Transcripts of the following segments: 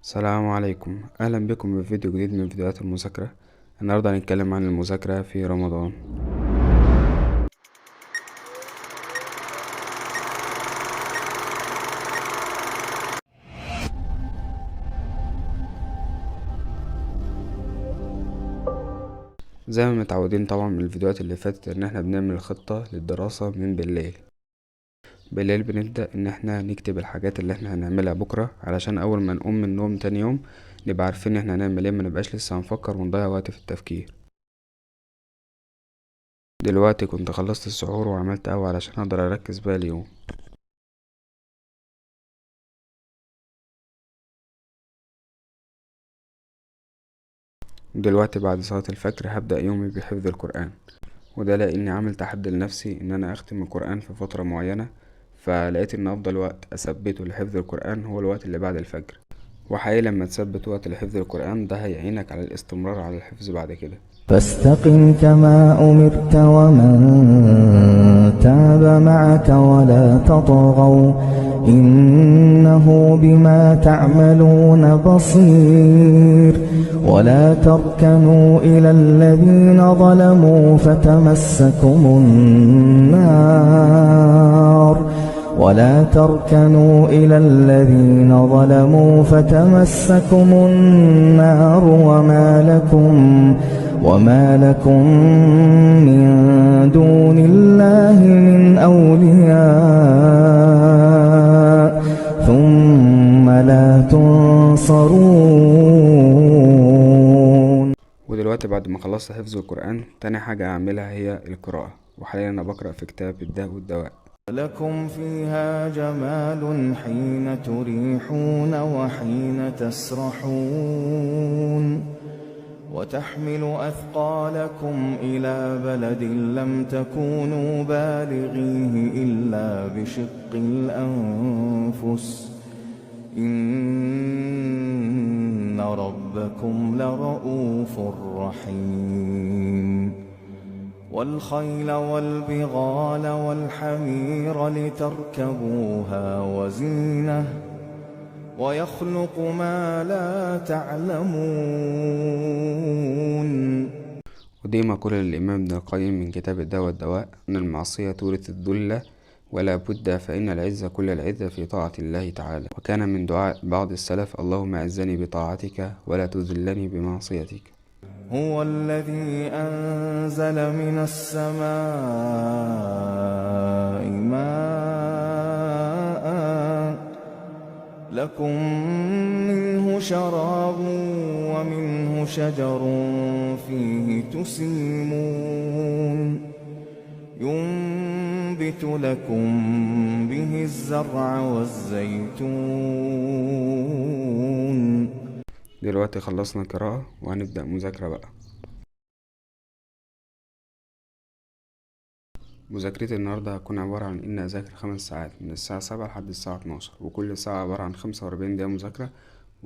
السلام عليكم، أهلا بكم بفيديو جديد من فيديوهات المذاكرة. النهاردة هنتكلم عن المذاكرة في رمضان. زي ما متعودين طبعا من الفيديوهات اللي فاتت ان احنا بنعمل خطة للدراسة من بالليل بنبدأ ان احنا نكتب الحاجات اللي احنا هنعملها بكرة، علشان اول ما نقوم من النوم تاني يوم نبقى عارفين احنا هنعمل ايه، منبقاش لسه هنفكر ونضيع وقت في التفكير. دلوقتي كنت خلصت السحور وعملت قهوة علشان اقدر اركز بقى اليوم. دلوقتي بعد صلاة الفجر هبدأ يومي بحفظ القرآن، وده لاني عامل تحدي لنفسي ان انا اختم القرآن في فترة معينة، فلقيت ان افضل وقت اثبته لحفظ القرآن هو الوقت اللي بعد الفجر. وحقيقي لما تثبت وقت لحفظ القرآن ده هيعينك على الاستمرار على الحفظ بعد كده. فاستقم كما أمرت ومن تاب معك ولا تطغوا إنه بما تعملون بصير ولا تركنوا إلى الذين ظلموا فتمسكم النار وما لكم من دون الله من أولياء ثم لا تنصرون. ودلوقتي بعد ما خلصت حفظ القرآن تاني حاجة اعملها هي القراءة، وحاليا انا بقرأ في كتاب الداء والدواء. لكم فيها جمال حين تريحون وحين تسرحون وتحمل أثقالكم إلى بلد لم تكونوا بالغيه إلا بشق الأنفس إن ربكم لرؤوف رحيم. والخيل والبغال والحمير لتركبوها وزينة ويخلق ما لا تعلمون. ودي مقولة للإمام ابن القيم من كتاب الداء والدواء: أن المعصية تورث الذلة ولا بد، فإن العزة كل العزة في طاعة الله تعالى. وكان من دعاء بعض السلف: اللهم أعزني بطاعتك ولا تذلني بمعصيتك. هو الذي أنزل من السماء ماء لكم منه شراب ومنه شجر فيه تسيمون ينبت لكم به الزرع والزيتون. دلوقتي خلصنا قراءة وهنبدأ مذاكرة بقى. مذاكرتي النهاردة هتكون عبارة عن إني أذاكر 5 ساعات من الساعة 7 لحد الساعة 12، وكل ساعة عبارة عن 45 دقيقة مذاكرة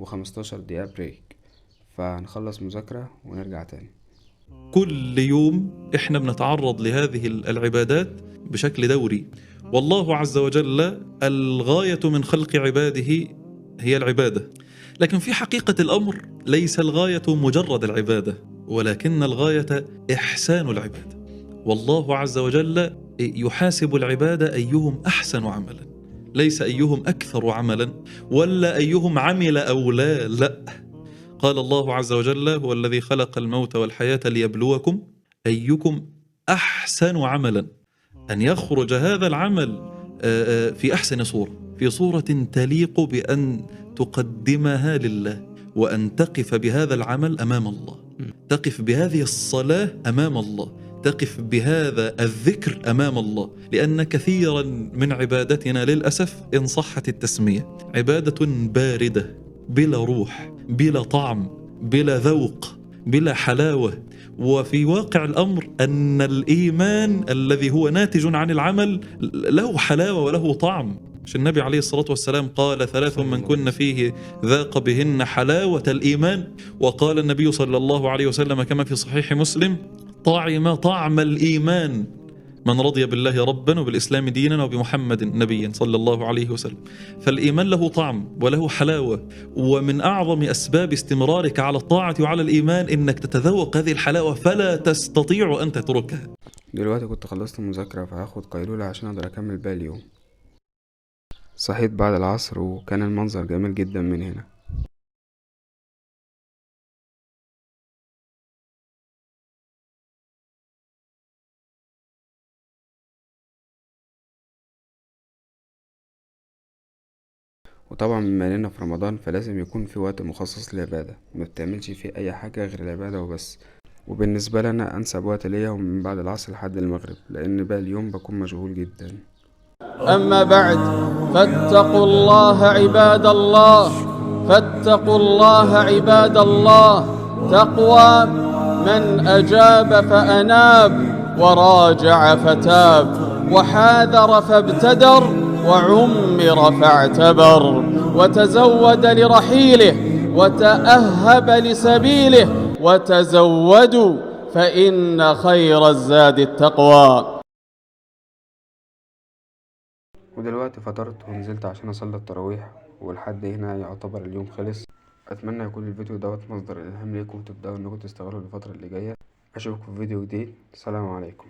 و15 دقيقة بريك. فهنخلص مذاكرة ونرجع تاني. كل يوم احنا بنتعرض لهذه العبادات بشكل دوري، والله عز وجل الغاية من خلق عباده هي العبادة، لكن في حقيقة الأمر ليس الغاية مجرد العبادة، ولكن الغاية إحسان العبادة. والله عز وجل يحاسب العبادة أيهم أحسن عملا، ليس أيهم أكثر عملا ولا أيهم عمل أو لا. قال الله عز وجل: هو الذي خلق الموت والحياة ليبلوكم أيكم أحسن عملا، أن يخرج هذا العمل في أحسن صورة، في صورة تليق بأن تقدمها لله، وأن تقف بهذا العمل أمام الله، تقف بهذه الصلاة أمام الله، تقف بهذا الذكر أمام الله. لأن كثيرا من عبادتنا للأسف إن صحت التسمية عبادة باردة، بلا روح، بلا طعم، بلا ذوق، بلا حلاوة. وفي واقع الأمر أن الإيمان الذي هو ناتج عن العمل له حلاوة وله طعم. النبي عليه الصلاة والسلام قال: 3 من كن فيه ذاق بهن حلاوة الإيمان. وقال النبي صلى الله عليه وسلم كما في صحيح مسلم: طعم طعم الإيمان من رضي بالله ربا وبالإسلام دينا وبمحمد نبيا صلى الله عليه وسلم. فالإيمان له طعم وله حلاوة، ومن أعظم أسباب استمرارك على الطاعة وعلى الإيمان إنك تتذوق هذه الحلاوة فلا تستطيع أن تتركها. دلوقتي كنت خلصت مذاكرة فهاخد قيلولة عشان اقدر اكمل باقي اليوم. صحيت بعد العصر وكان المنظر جميل جدا من هنا. وطبعا بما اننا في رمضان فلازم يكون في وقت مخصص للعبادة ما بتعملش فيه اي حاجة غير العبادة وبس. وبالنسبة لي انا انسب وقت ليا من بعد العصر لحد المغرب، لان باقي اليوم بكون مشغول جدا. أما بعد، فاتقوا الله عباد الله، فاتقوا الله عباد الله. تقوى من أجاب فأناب، وراجع فتاب، وحاذر فابتدر، وعمر فاعتبر، وتزود لرحيله، وتأهب لسبيله، وتزودوا فإن خير الزاد التقوى. ودلوقتي فطرت ونزلت عشان اصلي التراويح، ولحد هنا يعتبر اليوم خلص. اتمنى يكون الفيديو دوت مصدر الهام ليكم وتبداوا انكم تستغلوا الفترة اللي جاية. اشوفكم في فيديو جديد. سلام عليكم.